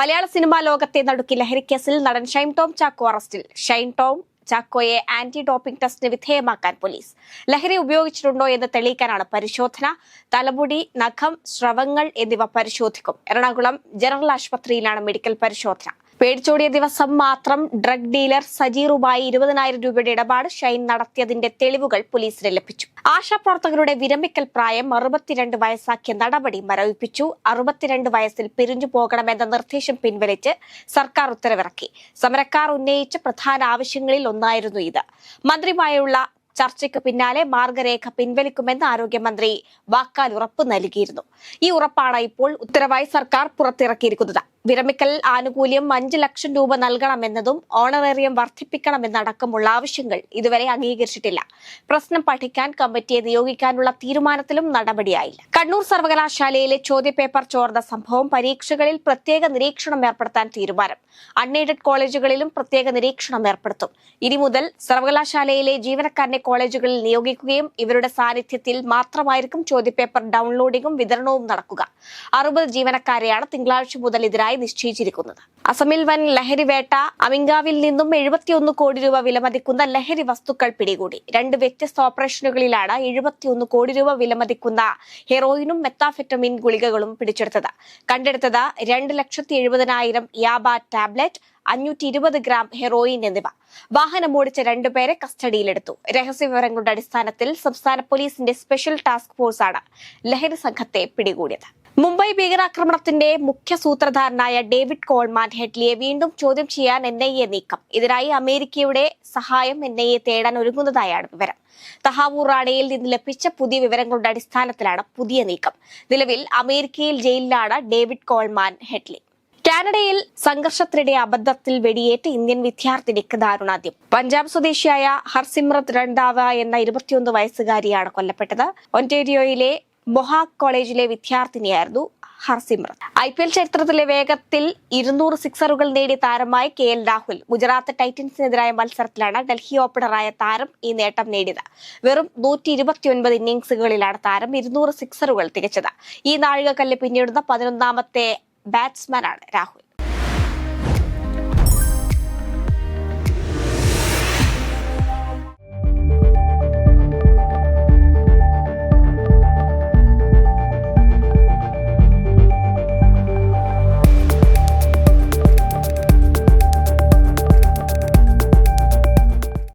മലയാള cinema ലോകത്തെ നടുക്കി ലഹരിക്കേസിൽ നടൻ ഷൈൻ ടോം ചാക്കോ അറസ്റ്റിൽ. ഷൈൻ ടോം ചാക്കോയെ ആന്റി ഡോപ്പിംഗ് ടെസ്റ്റിന് വിധേയമാക്കാൻ പോലീസ്. ലഹരി ഉപയോഗിച്ചിട്ടുണ്ടോ എന്ന് തെളിയിക്കാനാണ് പരിശോധന. തലമുടി, നഖം, സ്രവങ്ങൾ എന്നിവ പരിശോധിക്കും. എറണാകുളം ജനറൽ ആശുപത്രിയിലാണ് മെഡിക്കൽ പരിശോധന. പേടിച്ചോടിയ ദിവസം മാത്രം ഡ്രഗ് ഡീലർ സജീറുമായി 20,000 രൂപയുടെ ഇടപാട് ഷൈൻ നടത്തിയതിന്റെ തെളിവുകൾ പോലീസിന് ലഭിച്ചു. ആശാപ്രവർത്തകരുടെ വിരമിക്കൽ പ്രായം 62 വയസ്സാക്കിയ നടപടി മരവിപ്പിച്ചു. 62 വയസ്സിൽ പിരിഞ്ഞു പോകണമെന്ന നിർദ്ദേശം പിൻവലിച്ച് സർക്കാർ ഉത്തരവിറക്കി. സമരക്കാർ ഉന്നയിച്ച പ്രധാന ആവശ്യങ്ങളിൽ ഒന്നായിരുന്നു ഇത്. മന്ത്രിയുമായുള്ള ചർച്ചയ്ക്ക് പിന്നാലെ മാർഗരേഖ പിൻവലിക്കുമെന്ന് ആരോഗ്യമന്ത്രി വാക്കാൽ ഉറപ്പ് നൽകിയിരുന്നു. ഈ ഉറപ്പാണ് ഇപ്പോൾ ഉത്തരവായി സർക്കാർ പുറത്തിറക്കിയിരിക്കുന്നത്. വിരമിക്കൽ ആനുകൂല്യം 5 ലക്ഷം രൂപ നൽകണമെന്നതും ഓണറേറിയം വർദ്ധിപ്പിക്കണമെന്നടക്കമുള്ള ആവശ്യങ്ങൾ ഇതുവരെ അംഗീകരിച്ചിട്ടില്ല. പ്രശ്നം പഠിക്കാൻ കമ്മിറ്റിയെ നിയോഗിക്കാനുള്ള തീരുമാനത്തിലും നടപടിയായില്ല. കണ്ണൂർ സർവകലാശാലയിലെ ചോദ്യപേപ്പർ ചോർന്ന സംഭവം, പരീക്ഷകളിൽ പ്രത്യേക നിരീക്ഷണം ഏർപ്പെടുത്താൻ തീരുമാനം. അൺഎയ്ഡഡ് കോളേജുകളിലും പ്രത്യേക നിരീക്ഷണം ഏർപ്പെടുത്തും. ഇനി മുതൽ സർവകലാശാലയിലെ ജീവനക്കാരനെ കോളേജുകളിൽ നിയോഗിക്കുകയും ഇവരുടെ സാന്നിധ്യത്തിൽ മാത്രമായിരിക്കും ചോദ്യപേപ്പർ ഡൗൺലോഡിംഗും വിതരണവും നടക്കുക. 60 ജീവനക്കാരെയാണ് തിങ്കളാഴ്ച മുതൽ ഇതിനായി നിശ്ചയിച്ചിരിക്കുന്നത്. അസമിൽ വൻ ലഹരി വേട്ട. അമിങ്കാവിൽ നിന്നും 71 കോടി രൂപ വിലമതിക്കുന്ന ലഹരി വസ്തുക്കൾ പിടികൂടി. 2 വ്യത്യസ്ത ഓപ്പറേഷനുകളിലാണ് 71 കോടി രൂപ വിലമതിക്കുന്ന ഹെറോയിനും മെത്താഫെറ്റമിൻ ഗുളികകളും പിടിച്ചെടുത്തത്. കണ്ടെടുത്തത് 2,70,000 യാബ ടാബ്ലറ്റ്, 520 ഗ്രാം ഹെറോയിൻ എന്നിവ. വാഹനമോടിച്ച 2 പേരെ കസ്റ്റഡിയിലെടുത്തു. രഹസ്യവിവരങ്ങളുടെ അടിസ്ഥാനത്തിൽ സംസ്ഥാന പോലീസിന്റെ സ്പെഷ്യൽ ടാസ്ക് ഫോഴ്സാണ് ലഹരി സംഘത്തെ പിടികൂടിയത്. മുംബൈ ഭീകരാക്രമണത്തിന്റെ മുഖ്യ സൂത്രധാരനായ ഡേവിഡ് കോൾമാൻ ഹെഡ്ലിയെ വീണ്ടും ചോദ്യം ചെയ്യാൻ NIA നീക്കം. ഇതിനായി അമേരിക്കയുടെ സഹായം NIA തേടാൻ ഒരുങ്ങുന്നതായാണ് വിവരം. തഹാവൂർ റാണയിൽ നിന്ന് ലഭിച്ച പുതിയ വിവരങ്ങളുടെ അടിസ്ഥാനത്തിലാണ് പുതിയ നീക്കം. നിലവിൽ അമേരിക്കയിൽ ജയിലിലാണ് ഡേവിഡ് കോൾമാൻ ഹെഡ്ലി. കാനഡയിൽ സംഘർഷത്തിനിടെ അബദ്ധത്തിൽ വെടിയേറ്റ് ഇന്ത്യൻ വിദ്യാർത്ഥിനിക്ക് ദാരുണാന്ത്യം. പഞ്ചാബ് സ്വദേശിയായ ഹർസിമ്രത് രണ്ടാവ എന്ന 21 വയസ്സുകാരിയാണ് കൊല്ലപ്പെട്ടത്. ഒന്റേരിയോയിലെ മൊഹാക് കോളേജിലെ വിദ്യാർത്ഥിനിയായിരുന്നു ഹർസിമ്രത്. IPL ചരിത്രത്തിലെ വേഗത്തിൽ 200 സിക്സറുകൾ നേടിയ താരമായി KL രാഹുൽ. ഗുജറാത്ത് ടൈറ്റൻസിനെതിരായ മത്സരത്തിലാണ് ഡൽഹി ഓപ്പണറായ താരം ഈ നേട്ടം നേടിയത്. വെറും 129 ഇന്നിംഗ്സുകളിലാണ് താരം 200 സിക്സറുകൾ തികച്ചത്. ഈ നാഴികക്കല്ല് പിന്നിടുന്ന 11ാമത്തെ ബാറ്റ്സ്മാനാണ് രാഹുൽ.